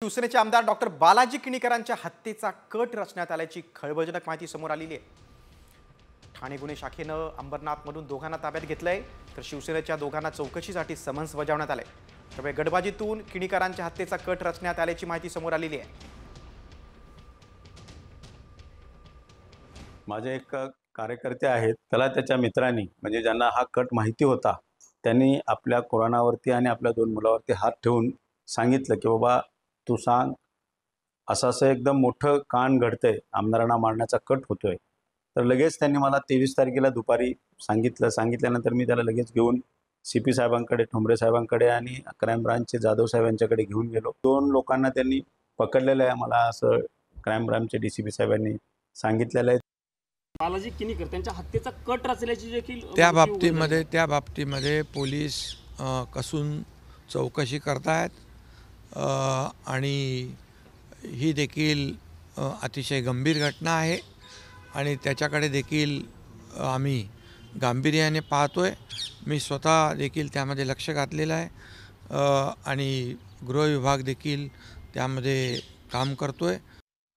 शिवसेनेचे आमदार डॉक्टर बालाजी किणीकरांच्या हत्येचा कट रचण्यात आल्याची खळबळजनक माहिती समोर आलेली आहे। ठाणे गुन्हे शाखेनं अंबरनाथमधून दोघांना ताब्यात घेतलंय, तर शिवसेनेच्या दोघांना चौकशीसाठी समन्स बजावण्यात आलंय। त्यामुळे गडबाजीतून किणीकरांच्या हत्येचा कट रचण्यात आल्याची माहिती समोर आलेली आहे। माझे एक कार्यकर्ते आहेत, त्याला त्याच्या मित्रांनी म्हणजे ज्यांना हा कट माहिती होता, त्यांनी आपल्या कोरोनावरती आणि आपल्या 2 मुलावरती हात ठेवून सांगितलं की बाबा तू सांग, असं एकदम मोठं कांड घडतंय, आमदारांना मारण्याचा कट होतोय। तर लगेच त्यांनी मला 23 तारखेला दुपारी सांगितल्यानंतर मी त्याला लगेच घेऊन CP साहेबांकडे, ठोंबरे साहेबांकडे आणि क्राईम ब्रांचचे जाधव साहेब यांच्याकडे घेऊन गेलो। 2 लोकांना त्यांनी पकडलेलं आहे, मला असं क्राईम ब्रांचचे DCP साहेबांनी सांगितलेलं आहे। बालाजी किणीकर त्यांच्या हत्येचा कट रचल्याची देखील त्या बाबतीमध्ये पोलीस कसून चौकशी करतायत आणि ही देखील अतिशय गंभीर घटना आहे आणि त्याच्याकडे देखील आम्ही गांभीर्याने पाहतोय। मी स्वतः देखील त्यामध्ये लक्ष घातलेलं आहे आणि गृह विभाग देखील त्यामध्ये काम करतोय।